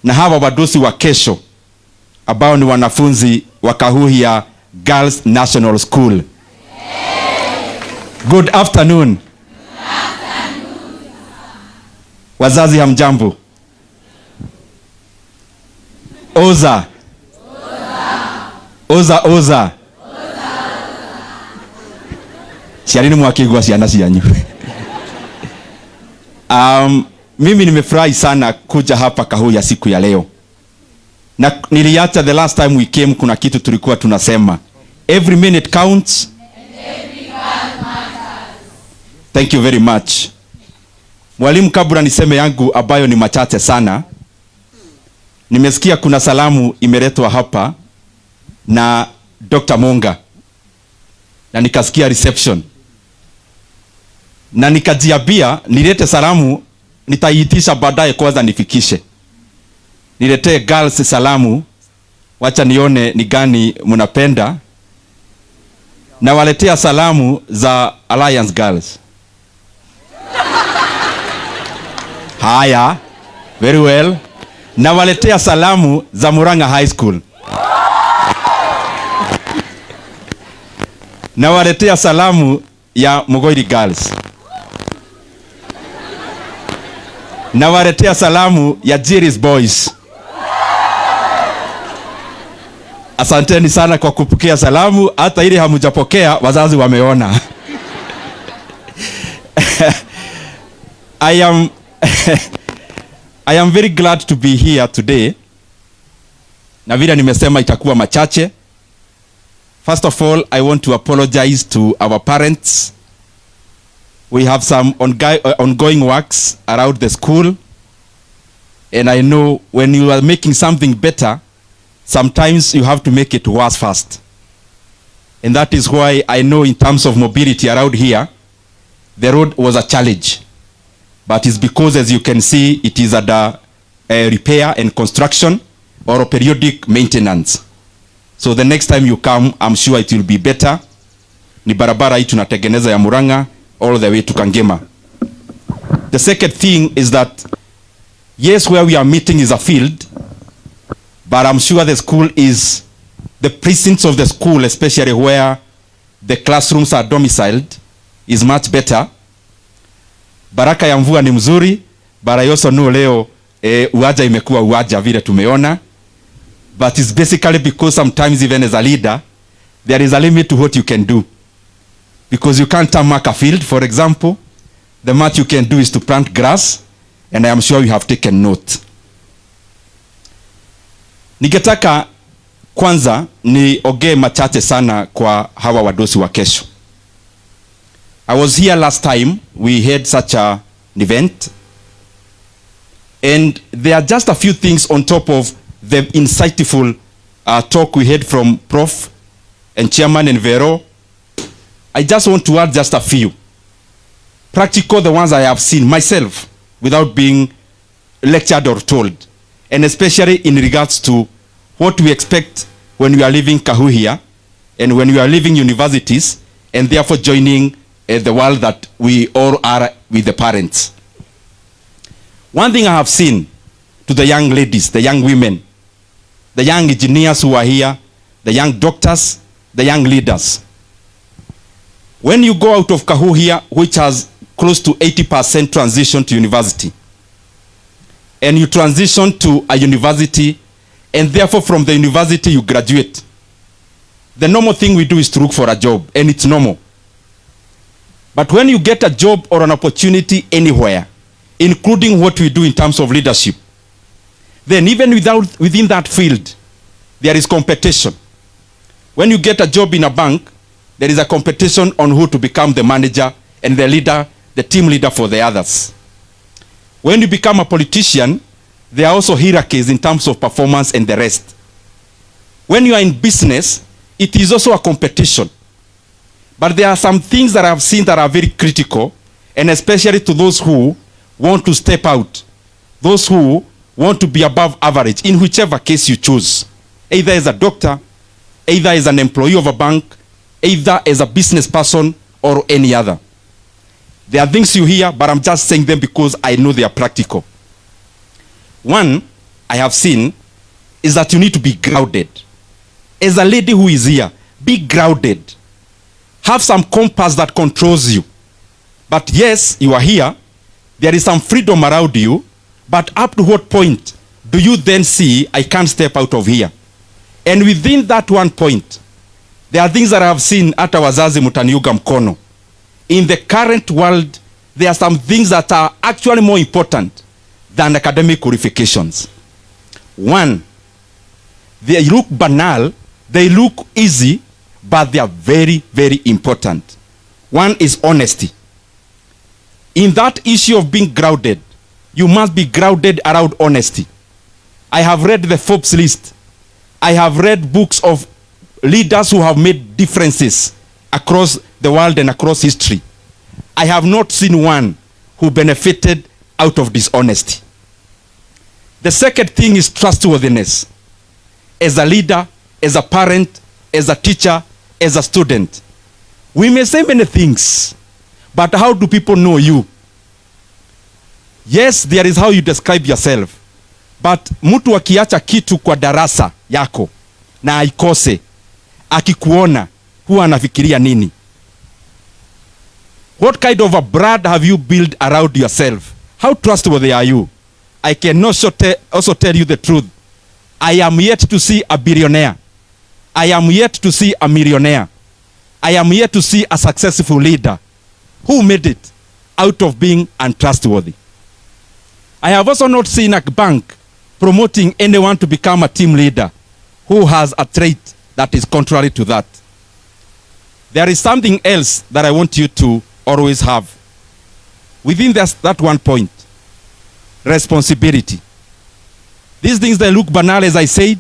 na hawa wadosi wa kesho ambao ni wanafunzi wa Kahuhia Girls National School. Good afternoon. Wazazi hamjambo. Oza. Oza oza. Sialini mwakigwa siana sianyu. Mimi nimefurahi sana kuja hapa Kahuhia siku ya leo. Na niliacha the last time we came kuna kitu tulikuwa tunasema. Every minute counts. And every word matters. Thank you very much. Mwalimu, kabla niseme yangu ambayo ni machache sana. Nimesikia kuna salamu imeletwa hapa na Dr. Monga. Na nikasikia reception. Na nikajiambia nilete salamu, nitaiitisha baadaye kwanza nifikishe. Niletee girls salamu, wacha nione ni gani mnapenda. Na waletea salamu za Alliance Girls. Haya, very well. Na waletea salamu za Murang'a High School. Na waletea salamu ya Mugoiri Girls. Na waletea salamu ya Jiris Boys. Asanteni sana kwa kupokea salamu, hata ile hamujapokea wazazi wameona. I am very glad to be here today. Na vile nimesema itakuwa machache. First of all, I want to apologize to our parents. We have some ongoing works around the school. And I know when you are making something better, sometimes you have to make it worse first. And that is why I know in terms of mobility around here, the road was a challenge. But it's because, as you can see, it is under repair and construction or periodic maintenance. So the next time you come, I'm sure it will be better. Ni barabara hii tunatengeneza ya Murang'a all the way to Kangema. The second thing is that, yes, where we are meeting is a field, but I'm sure the school is, the precincts of the school, especially where the classrooms are domiciled, is much better. Baraka ya mvua ni mzuri, but I also know leo uwaja imekuwa uwaja vile tumeona. But it's basically because sometimes even as a leader, there is a limit to what you can do. Because you can't mark a field, for example. The much you can do is to plant grass, and I am sure you have taken note. Ningetaka kwanza ni oge machache sana kwa hawa wadosi wa kesho. I was here last time we had such an event, and there are just a few things on top of the insightful talk we had from Prof and Chairman and Vero. I just want to add just a few. Practical, the ones I have seen myself without being lectured or told, and especially in regards to what we expect when we are leaving Kahuhia and when we are leaving universities and therefore joining the world that we all are with the parents. One thing I have seen to the young ladies, the young women, the young engineers who are here, the young doctors, the young leaders. When you go out of Kahuhia, which has close to 80% transition to university, and you transition to a university, and therefore from the university you graduate, the normal thing we do is to look for a job, and it's normal. But when you get a job or an opportunity anywhere, including what we do in terms of leadership, then even within that field, there is competition. When you get a job in a bank, there is a competition on who to become the manager and the leader, the team leader for the others. When you become a politician, there are also hierarchies in terms of performance and the rest. When you are in business, it is also a competition. But there are some things that I have seen that are very critical, and especially to those who want to step out, those who want to be above average, in whichever case you choose, either as a doctor, either as an employee of a bank, either as a business person or any other. There are things you hear, but I'm just saying them because I know they are practical. One, I have seen is that you need to be grounded. As a lady who is here, be grounded. Have some compass that controls you. But yes, you are here. There is some freedom around you. But up to what point do you then see, I can't step out of here? And within that one point, there are things that I have seen hata wazazi mutaniuga mkono. In the current world, there are some things that are actually more important than academic qualifications. One, they look banal, they look easy, but they are very, very important. One is honesty. In that issue of being grounded, you must be grounded around honesty. I have read the Forbes list. I have read books of leaders who have made differences across the world and across history. I have not seen one who benefited out of dishonesty. The second thing is trustworthiness. As a leader, as a parent, as a teacher, as a student, we may say many things, but how do people know you? Yes, there is how you describe yourself, but mtu akiacha kitu kwa darasa yako na aikose, akikuona huwa anafikiria nini? What kind of a brand have you built around yourself? How trustworthy are you? I can also tell you the truth. I am yet to see a billionaire. I am yet to see a millionaire. I am yet to see a successful leader who made it out of being untrustworthy. I have also not seen a bank promoting anyone to become a team leader who has a trait that is contrary to that. There is something else that I want you to always have. Within that one point, responsibility. These things, they look banal, as I said,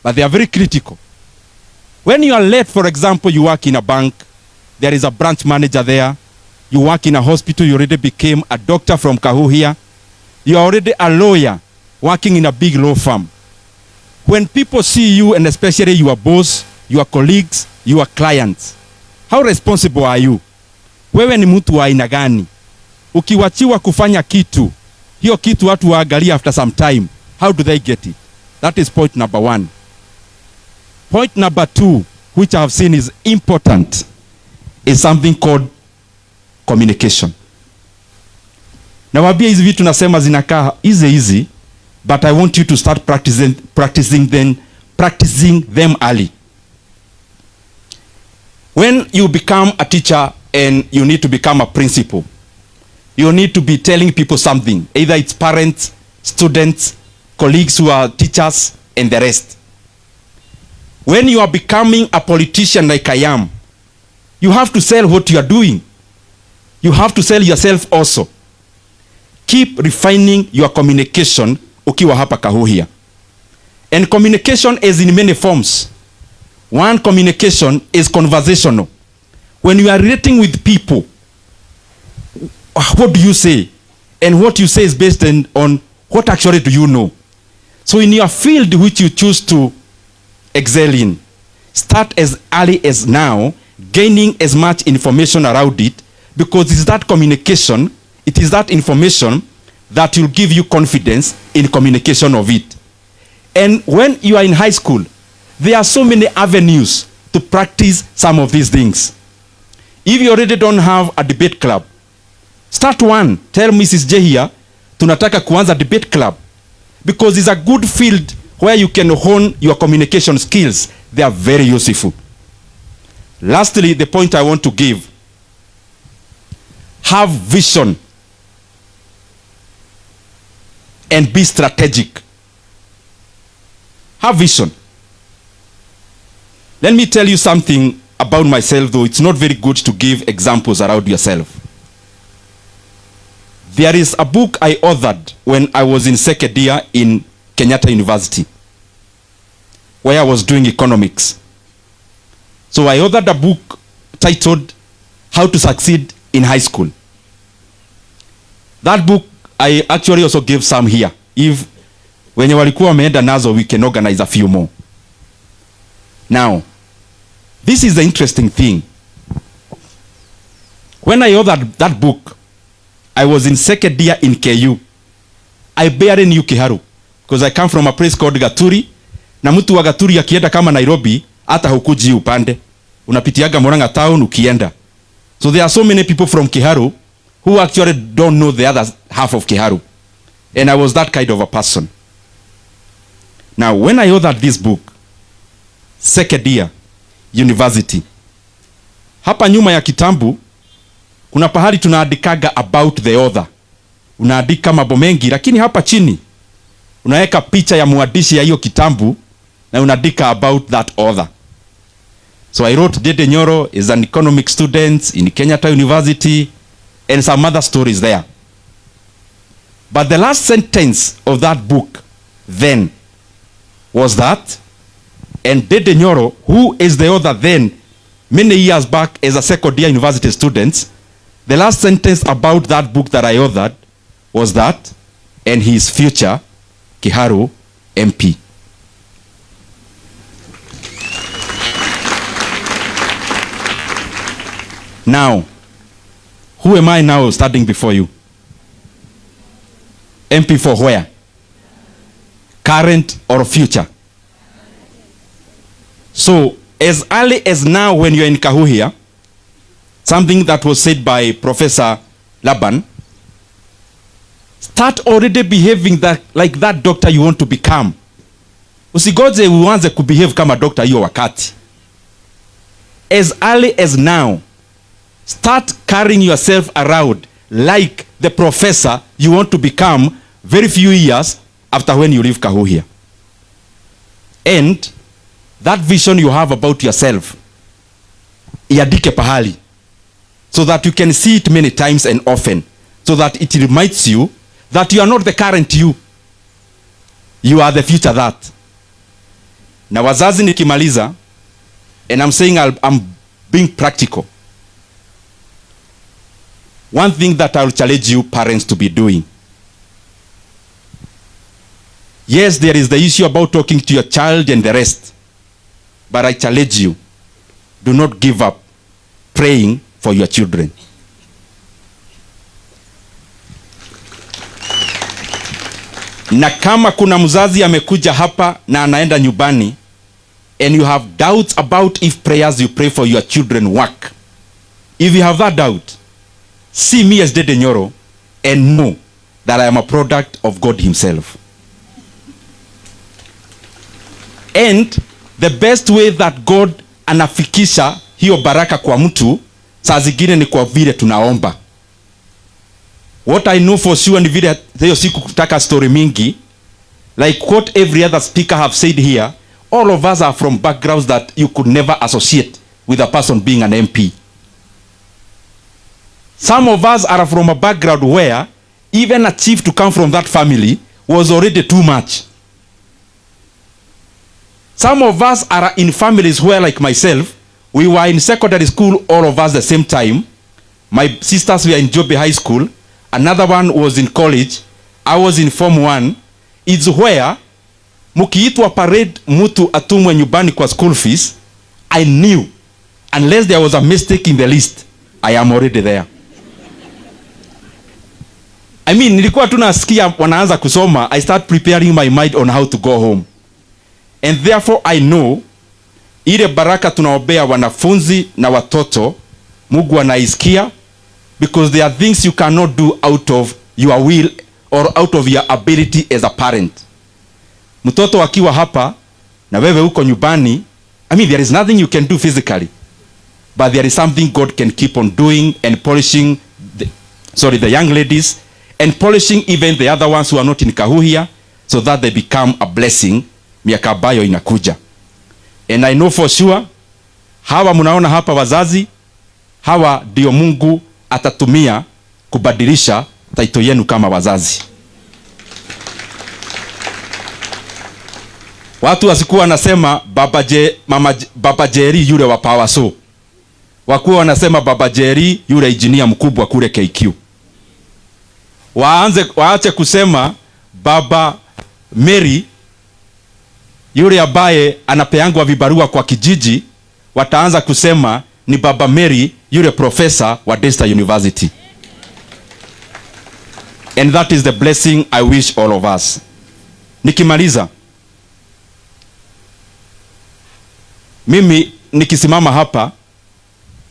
but they are very critical. When you are late, for example, you work in a bank, there is a branch manager there. You work in a hospital, you already became a doctor from Kahuhia. You are already a lawyer working in a big law firm. When people see you, and especially your boss, your colleagues, your clients, how responsible are you? Wewe ni mtu wa aina gani? Ukiwachiwa kufanya kitu, hiyo kitu watu waangalia after some time, how do they get it? That is point number one. Point number two, which I have seen is important, is something called communication. Nawambia hizi vitu nasema zinakaa easy, but I want you to start practicing them early. When you become a teacher and you need to become a principal, you need to be telling people something. Either it's parents, students, colleagues who are teachers, and the rest. When you are becoming a politician like I am, you have to sell what you are doing. You have to sell yourself also. Keep refining your communication ukiwa hapa Kahuhia. And communication is in many forms. One communication is conversational. When you are relating with people, what do you say? And what you say is based on what actually do you know. So in your field which you choose to excel in, start as early as now, gaining as much information around it, because it's that communication, it is that information that will give you confidence in communication of it. And when you are in high school, there are so many avenues to practice some of these things. If you already don't have a debate club, start one. Tell Mrs. J here, tunataka kuanza debate club, because it's a good field where you can hone your communication skills. They are very useful. Lastly, the point I want to give, have vision and be strategic. Have vision. Let me tell you something about myself, though it's not very good to give examples around yourself. There is a book I authored when I was in second year in Kenyatta University, where I was doing economics. So I authored a book titled How to Succeed in High School. That book I actually also gave some here. If wenye walikuwa wameenda nazo, we can organize a few more. Now, this is the interesting thing. When I authored that book, I was in second year in KU. I barely knew Kiharu, because I come from a place called Gaturi, na mtu wa Gaturi akienda kama Nairobi hata hukuji upande, unapitiaga Murang'a town ukienda. So there are so many people from Kiharu who actually don't know the other half of Kiharu, and I was that kind of a person. Now when I authored this book, second year university, hapa nyuma ya kitambu kuna pahali tunaandikaga about the author. Unaandika mambo mengi, lakini hapa chini unaweka picha ya mwandishi ya hiyo kitambu na unaandika about that author. So I wrote Ndindi Nyoro is an economic student in Kenyatta University and some other stories there. But the last sentence of that book then was that, and Ndindi Nyoro, who is the author then many years back as a second year university student, the last sentence about that book that I authored was that, and his future Kiharu MP. Now, who am I now standing before you? MP for where? Current or future? So, as early as now when you're in Kahuhia, something that was said by Professor Laban, start already behaving like that doctor you want to become. Usigoje uanze kubehave kama doctor hiyo wakati. As early as now, start carrying yourself around like the professor you want to become very few years after when you leave Kahuhia. And that vision you have about yourself, iandike pahali, so that you can see it many times and often, so that it reminds you that you are not the current you. You are the future that. Na wazazi nikimaliza, and I'm saying I'm being practical. One thing that I will challenge you parents to be doing. Yes, there is the issue about talking to your child and the rest. But I challenge you, do not give up praying for your children. Na kama kuna mzazi amekuja hapa na anaenda nyumbani and you have doubts about if prayers you pray for your children work, if you have that doubt, see me as Ndindi Nyoro and know that I am a product of God himself. And the best way that God anafikisha hiyo baraka kwa mtu, saa zingine ni kwa vile tunaomba. What I know for sure ni vile hiyo siku kutaka story mingi, like what every other speaker have said here, all of us are from backgrounds that you could never associate with a person being an MP. Some of us are from a background where even a chief to come from that family was already too much. Some of us are in families where, like myself, we were in secondary school all of us the same time. My sisters were in Jobe High School. Another one was in college. I was in Form 1. It's where mukiitwa parade mtu atumwe nyumbani kwa school fees, I knew unless there was a mistake in the list, I am already there. I mean, nilikuwa tunasikia wanaanza kusoma, I start preparing my mind on how to go home. And therefore I know ile baraka tunaombea wanafunzi na watoto Mungu anaisikia, because there are things you cannot do out of your will or out of your ability as a parent. Mtoto akiwa hapa na wewe uko nyumbani, I mean there is nothing you can do physically, but there is something God can keep on doing and polishing the young ladies and polishing even the other ones who are not in Kahuhia, so that they become a blessing miaka ambayo inakuja. And I know for sure hawa mnaona hapa wazazi, hawa ndio Mungu atatumia kubadilisha title yenu kama wazazi. Watu wasikuwa wanasema baba Jerry yule wa Power So. Wakuwa wanasema baba Jerry yule engineer mkubwa kule KQ. Waache kusema baba Mary yule ambaye anapeangwa vibarua kwa kijiji, wataanza kusema ni baba Mary yule professor wa Daystar University. And that is the blessing I wish all of us. Nikimaliza, mimi nikisimama hapa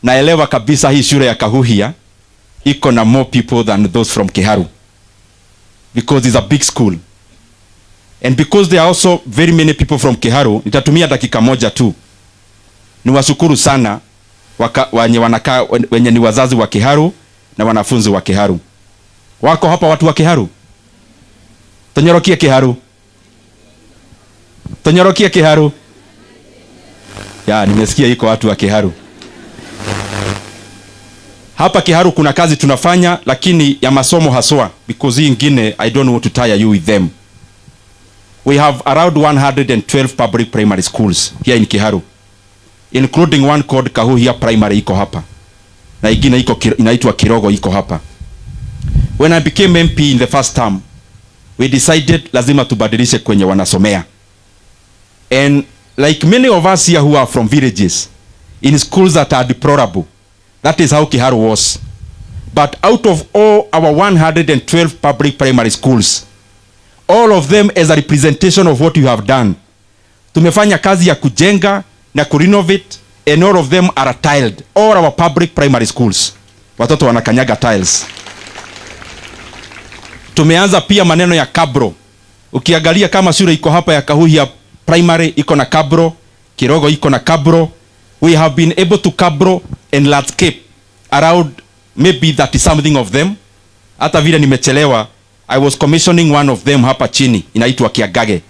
naelewa kabisa hii shule ya Kahuhia iko na more people than those from Kiharu, because it's a big school, and because there are also very many people from Kiharu. Nitatumia dakika moja tu niwashukuru sana wenye ni wazazi wa Kiharu na wanafunzi wa Kiharu. Wako hapa watu wa Kiharu? Tonyorokie Kiharu, tonyorokie Kiharu. Ya, nimesikia iko watu wa Kiharu. Hapa Kiharu kuna kazi tunafanya, lakini ya masomo haswa, because hii ingine I don't want to tire you with them. We have around 112 public primary schools here in Kiharu, including one called Kahuhia Primary iko hapa, na ingine inaitwa Kirogo iko hapa. When I became MP in the first term, we decided lazima tubadilishe kwenye wanasomea. And like many of us here who are from villages, in schools that are deplorable, that is how Kiharu was. But out of all our 112 public primary schools, all of them as a representation of what you have done, tumefanya kazi ya kujenga na kurenovate, and all of them are tiled. All our public primary schools, watoto wanakanyaga tiles. Tumeanza pia maneno ya kabro. Ukiangalia kama shule iko hapa ya Kahuhia Primary iko na kabro, Kirogo iko na kabro. We have been able to kabro and landscape around maybe 30 something of them. Hata vile nimechelewa, I was commissioning one of them hapa chini, inaitwa Kiagage.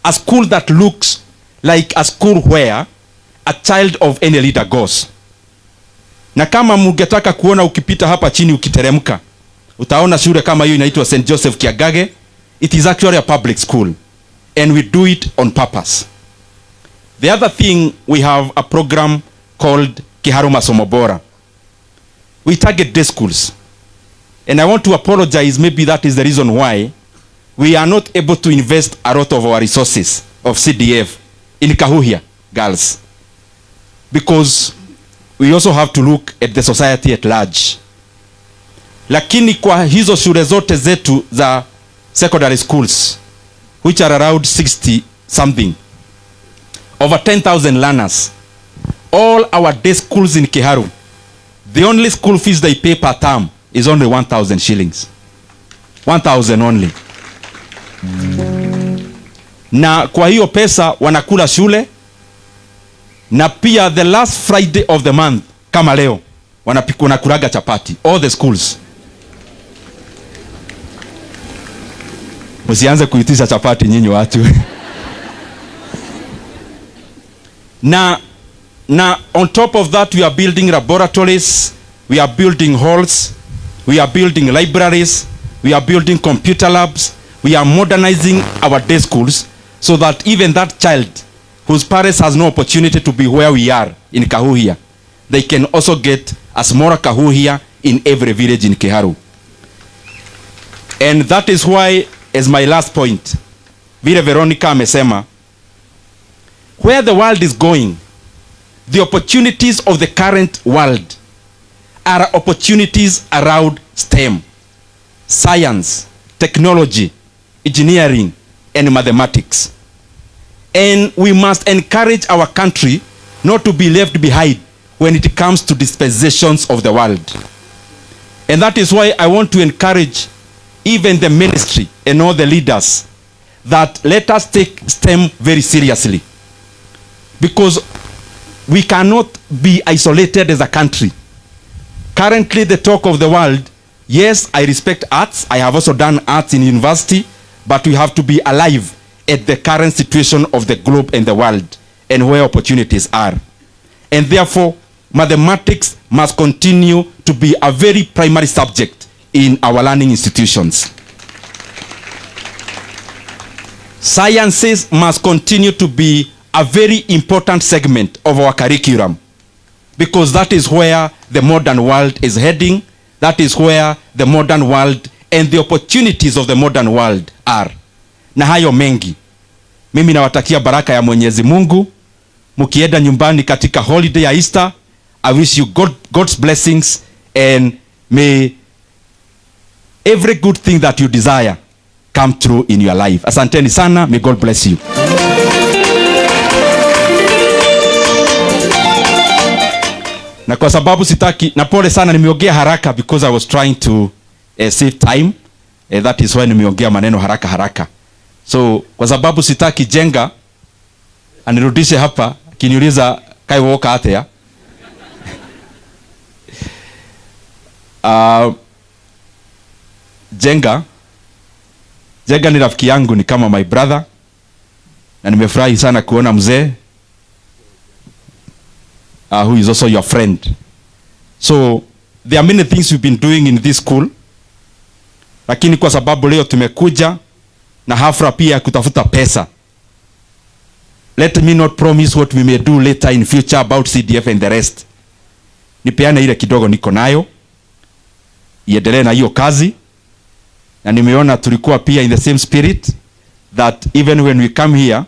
A school that looks like a school where a child of any leader goes. Na kama mungetaka kuona ukipita hapa chini ukiteremka, utaona shule kama hiyo inaitwa St. Joseph Kiagage. It is actually a public school, and we do it on purpose. The other thing, we have a program called Kiharu Masomo Bora. We target day schools, and I want to apologize, maybe that is the reason why we are not able to invest a lot of our resources of CDF in Kahuhia girls, because we also have to look at the society at large. Lakini kwa hizo shule zote zetu za secondary schools, which are around 60 something, over 10,000 learners, all our day schools in Kiharu, the only school fees they pay per term is only 1,000 shillings. 1,000 only. Na kwa hiyo pesa wanakula shule, na pia the last Friday of the month kama leo wanakulaga chapati, all the schools. Msianze kuitisha chapati nyinyi watu. na on top of that, we are building laboratories, we are building halls, we are building libraries, we are building computer labs, we are modernizing our day schools, so that even that child whose parents has no opportunity to be where we are in Kahuhia, they can also get a smaller Kahuhia in every village in Kiharu. And that is why, as my last point, vile Veronica amesema, where the world is going, the opportunities of the current world are opportunities around STEM, science, technology, engineering, and mathematics. And we must encourage our country not to be left behind when it comes to dispensations of the world. And that is why I want to encourage even the ministry and all the leaders that let us take STEM very seriously, because we cannot be isolated as a country. Currently, the talk of the world, yes, I respect arts. I have also done arts in university, but we have to be alive at the current situation of the globe and the world and where opportunities are. And therefore, mathematics must continue to be a very primary subject in our learning institutions. Sciences must continue to be a very important segment of our curriculum, because that is where the modern world is heading. That is where the modern world and the opportunities of the modern world are. Na hayo mengi, mimi nawatakia baraka ya Mwenyezi Mungu. Mukienda nyumbani katika holiday ya Easter, I wish you God's blessings, and may every good thing that you desire come through in your life. Asanteni sana. May God bless you. Na kwa sababu sitaki, na pole sana nimeongea haraka because I was trying to save time. That is why nimeongea maneno haraka. So kwa sababu sitaki Jenga anirudishe hapa kiniuliza kai woka atea. Jenga ni rafiki yangu, ni kama my brother, na nimefurahi sana kuona mzee who is also your friend. So there are many things we've been doing in this school, lakini kwa sababu leo tumekuja na hafla pia kutafuta pesa, let me not promise what we may do later in future about CDF and the rest. Nipeane ile kidogo niko nayo, iendelee na hiyo kazi. Na nimeona tulikuwa pia in the same spirit that even when we come here,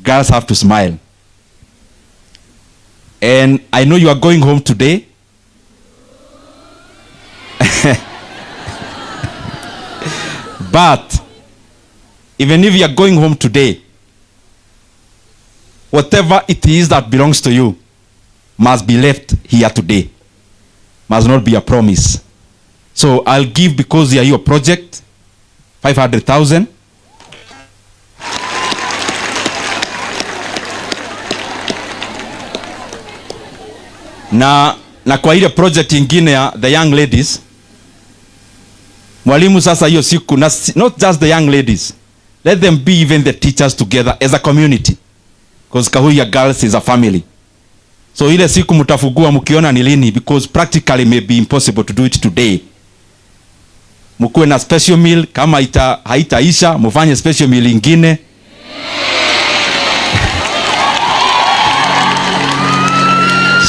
girls have to smile. And I know you are going home today. But even if you are going home today, whatever it is that belongs to you must be left here today. Must not be a promise. So I'll give, because you are your project, 500,000. Na kwa ile project ingine ya the young ladies, mwalimu sasa hiyo siku, not just the young ladies, let them be even the teachers together as a community, because Kahuya girls is a family. So ile siku mtafugua mkiona ni lini, because practically may be impossible to do it today. Mkuwe na special meal, kama haitaisha mufanye special meal ingine.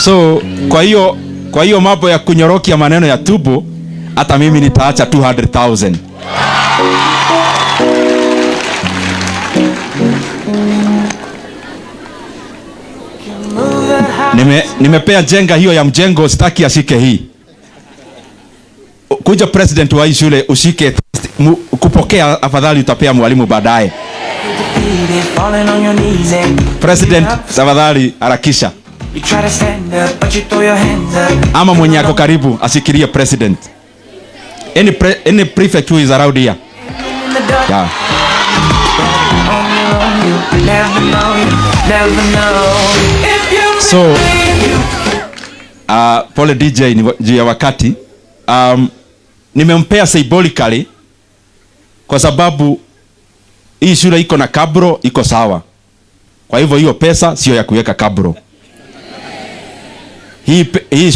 So kwa hiyo mambo ya kunyorokia maneno ya tubo, hata mimi nitaacha 200,000. Nimepea Jenga hiyo ya mjengo, sitaki ashike hii. Kuja president wa hii shule ushike, kupokea afadhali utapea mwalimu baadaye. President, afadhali harakisha. Ama mwenye ako karibu ashikilie president. Any prefect who is around here. Yeah. So pole DJ ni ya wakati. Nimempea symbolically kwa sababu hii shule iko na kabro, iko sawa. Kwa hivyo hiyo pesa sio ya kuweka kabro. Hii